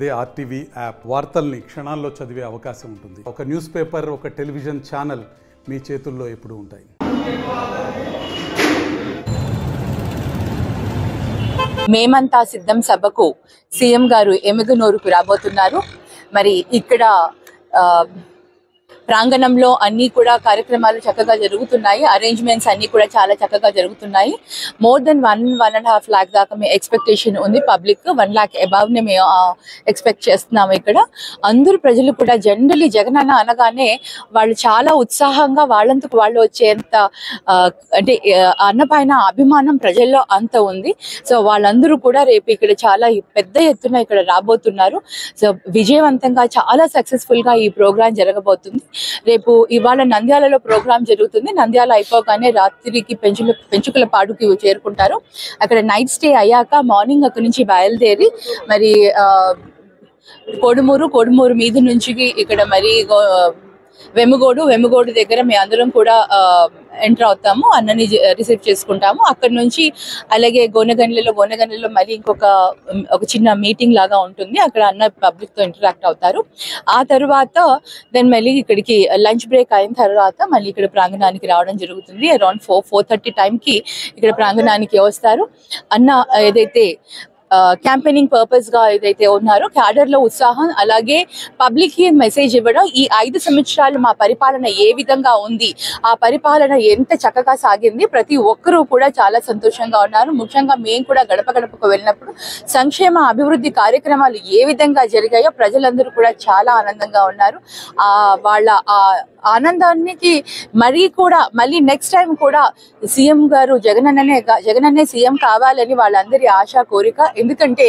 అదే RTV app వార్తల్ని క్షణాల్లో చదివే అవకాశం ఉంటుంది. ఒక న్యూస్ పేపర్, ఒక టెలివిజన్ ఛానల్ మీ చేతుల్లో ఎప్పుడూ ఉంటాయి. మేమంతా సిద్ధం సభకు సీఎం గారు ఎమ్మిగనూరుకు రాబోతున్నారు. మరి ఇక్కడ ప్రాంగణంలో అన్ని కూడా కార్యక్రమాలు చక్కగా జరుగుతున్నాయి. అరేంజ్మెంట్స్ అన్ని కూడా చాలా చక్కగా జరుగుతున్నాయి. మోర్ దెన్ 1.5 lakh దాకా మీ ఎక్స్పెక్టేషన్ ఉంది. పబ్లిక్ 1 lakh అబవ్ నే మేము ఎక్స్పెక్ట్ చేస్తున్నాము. ఇక్కడ అందరూ ప్రజలు కూడా జనరలీ జగనన్న అనగానే వాళ్ళు చాలా ఉత్సాహంగా వాళ్ళంతకు వాళ్ళు వచ్చేంత అంటే అన్న పైన అభిమానం ప్రజల్లో అంత ఉంది. సో వాళ్ళందరూ కూడా రేపు ఇక్కడ చాలా పెద్ద ఎత్తున ఇక్కడ రాబోతున్నారు. సో విజయవంతంగా చాలా సక్సెస్ఫుల్ గా ఈ ప్రోగ్రాం జరగబోతుంది. రేపు ఇవాళ నంద్యాలలో ప్రోగ్రాం జరుగుతుంది. నంద్యాల అయిపోగానే రాత్రికి పెంచుకుల పాడుకి చేరుకుంటారు. అక్కడ నైట్ స్టే అయ్యాక మార్నింగ్ అక్కడి నుంచి బయలుదేరి మరి కోడుమూరు మీద నుంచి ఇక్కడ మరి వెముగోడు దగ్గర మేము అందరం కూడా ఎంటర్ అవుతాము. అన్నని రిసీవ్ చేసుకుంటాము. అక్కడ నుంచి అలాగే గోనెగండ్లలో మళ్ళీ ఒక చిన్న మీటింగ్ లాగా ఉంటుంది. అక్కడ అన్న పబ్లిక్ తో ఇంటరాక్ట్ అవుతారు. ఆ తర్వాత దెన్ మళ్ళీ ఇక్కడికి లంచ్ బ్రేక్ అయిన తర్వాత మళ్ళీ ఇక్కడ ప్రాంగణానికి రావడం జరుగుతుంది. అరౌండ్ 4:30 టైంకి ఇక్కడ ప్రాంగణానికి వస్తారు. అన్న ఏదైతే క్యాంపెయినింగ్ పర్పస్ గా ఏదైతే ఉన్నారో క్యాడర్ లో ఉత్సాహం, అలాగే పబ్లిక్ కి మెసేజ్ ఇవ్వడం, ఈ 5 సంవత్సరాలు మా పరిపాలన ఏ విధంగా ఉంది, ఆ పరిపాలన ఎంత చక్కగా సాగింది, ప్రతి ఒక్కరూ కూడా చాలా సంతోషంగా ఉన్నారు. ముఖ్యంగా మేము కూడా గడప గడపకు వెళ్ళినప్పుడు సంక్షేమ అభివృద్ధి కార్యక్రమాలు ఏ విధంగా జరిగాయో ప్రజలందరూ కూడా చాలా ఆనందంగా ఉన్నారు. వాళ్ళ ఆనందానికి మళ్ళీ నెక్స్ట్ టైం కూడా సీఎం గారు జగనన్నే సీఎం కావాలని వాళ్ళందరి ఆశా కోరిక. ఎందుకంటే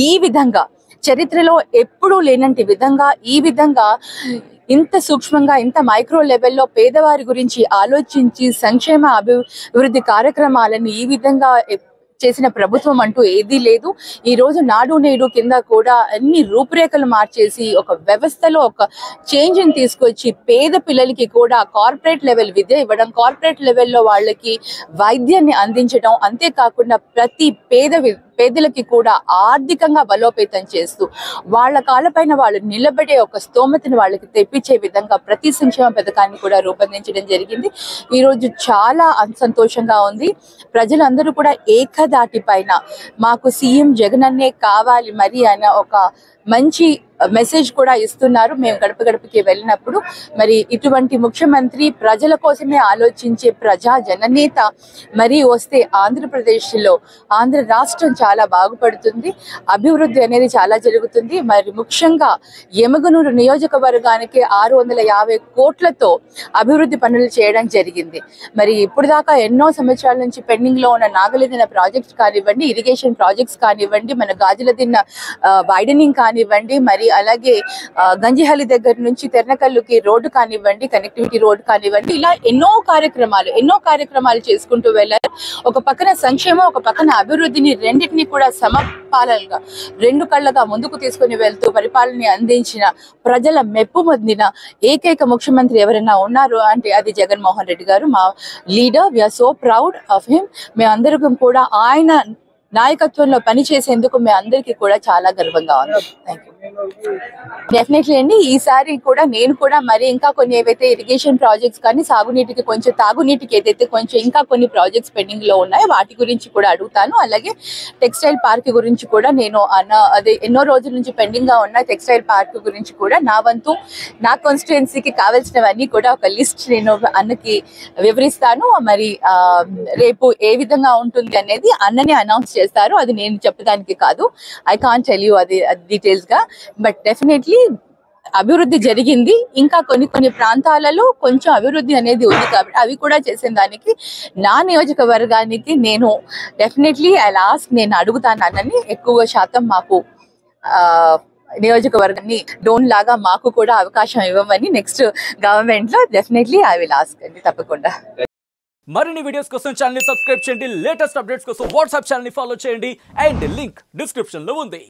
ఈ విధంగా చరిత్రలో ఎప్పుడూ లేనంటి విధంగా ఈ విధంగా ఇంత సూక్ష్మంగా ఇంత మైక్రో లెవెల్లో పేదవారి గురించి ఆలోచించి సంక్షేమ అభివృద్ధి కార్యక్రమాలను ఈ విధంగా చేసిన ప్రభుత్వం అంటూ ఏదీ లేదు. ఈ రోజు నాడు నేడు కింద కూడా అన్ని రూపురేఖలు మార్చేసి ఒక వ్యవస్థలో ఒక చేంజ్ ని తీసుకొచ్చి పేద పిల్లలకి కూడా కార్పొరేట్ లెవెల్ విద్య ఇవ్వడం, కార్పొరేట్ లెవెల్లో వాళ్ళకి వైద్యాన్ని అందించడం, అంతేకాకుండా ప్రతి పేదలకి కూడా ఆర్థికంగా బలోపేతం చేస్తూ వాళ్ళ కాళ్ళపైన వాళ్ళు నిలబడే ఒక స్తోమతను వాళ్ళకి తెప్పించే విధంగా ప్రతి సంక్షేమ పథకాన్ని కూడా రూపొందించడం జరిగింది. ఈరోజు చాలా సంతోషంగా ఉంది. ప్రజలందరూ కూడా ఏకదాటి పైన మాకు సీఎం జగనన్నే కావాలి మరి అనే ఒక మంచి మెసేజ్ కూడా ఇస్తున్నారు. మేము గడప గడపకి వెళ్ళినప్పుడు మరి ఇటువంటి ముఖ్యమంత్రి ప్రజల కోసమే ఆలోచించే ప్రజా జననేత మరి వస్తే ఆంధ్ర రాష్ట్రం చాలా బాగుపడుతుంది, అభివృద్ధి అనేది చాలా జరుగుతుంది. మరి ముఖ్యంగా ఎమ్మిగనూరు నియోజకవర్గానికి 650 కోట్లతో అభివృద్ధి పనులు చేయడం జరిగింది. మరి ఇప్పుడు దాకా ఎన్నో సంవత్సరాల నుంచి పెండింగ్ లో ఉన్న నాగలిదిన ప్రాజెక్ట్స్ కానివ్వండి, ఇరిగేషన్ ప్రాజెక్ట్స్ కానివ్వండి, మన గాజులదిన్న వైడనింగ్ కానివ్వండి, మరి అలాగే గంజిహల్లి దగ్గర నుంచి తెర్నకల్లుకి రోడ్డు కానివ్వండి, కనెక్టివిటీ రోడ్డు కానివ్వండి, ఇలా ఎన్నో కార్యక్రమాలు చేసుకుంటూ వెళ్ళారు. ఒక పక్కన సంక్షేమం, ఒక పక్కన అభివృద్ధిని రెండింటినీ కూడా సమపాలనగా 2 కళ్ళగా ముందుకు తీసుకుని వెళ్తూ పరిపాలన అందించిన ప్రజల మెప్పు పొందిన ఏకైక ముఖ్యమంత్రి ఎవరైనా ఉన్నారు అంటే అది జగన్మోహన్ రెడ్డి గారు, మా leader. We're so proud of him. మేమందరికీ కూడా ఆయన నాయకత్వంలో పనిచేసేందుకు మీ అందరికీ కూడా చాలా గర్వంగా ఉంది. Thank you. డెఫినెట్లీ అండి, ఈసారి కూడా నేను కూడా మరి ఇంకా కొన్ని ఏవైతే ఇరిగేషన్ ప్రాజెక్ట్స్ కానీ సాగునీటికి కొంచెం తాగునీటికి ఏదైతే కొంచెం ఇంకా కొన్ని ప్రాజెక్ట్స్ పెండింగ్ లో ఉన్నాయో వాటి గురించి కూడా అడుగుతాను. అలాగే టెక్స్టైల్ పార్క్ గురించి కూడా నేను అదే ఎన్నో రోజుల నుంచి పెండింగ్ గా ఉన్న టెక్స్టైల్ పార్క్ గురించి కూడా నా వంతు నా కాన్స్టిట్యుయెన్సీకి కావాల్సినవన్నీ కూడా ఒక లిస్ట్ నేను అన్నకి వివరిస్తాను. మరి రేపు ఏ విధంగా ఉంటుంది అనేది అన్నని అనౌన్స్ చేస్తారు. అది నేను చెప్పడానికి కాదు. ఐ కాంట్ టెల్ యూ అది డీటెయిల్స్ గా. బట్ డెఫినెట్లీ అభివృద్ధి జరిగింది. ఇంకా కొన్ని ప్రాంతాలలో కొంచెం అభివృద్ధి అనేది ఉంది కాబట్టి అవి కూడా చేసిన దానికి నా నియోజకవర్గానికి నేను డెఫినెట్లీ నేను అడుగుతాను అన్నని ఎక్కువ శాతం మాకు నియోజకవర్గాన్ని డోన్ లాగా మాకు కూడా అవకాశం ఇవ్వమని నెక్స్ట్ గవర్నమెంట్ లో డెఫినెట్లీ ఐ విల్ ఆస్క్ అండి, తప్పకుండా. మరిన్ని వీడియోస్ కోసం ఛానల్ ని సబ్స్క్రైబ్ చేయండి. లేటెస్ట్ అప్డేట్స్ కోసం వాట్సాప్ ఛానల్ ని ఫాలో చేయండి. అండ్ లింక్ డిస్క్రిప్షన్ లో ఉంది.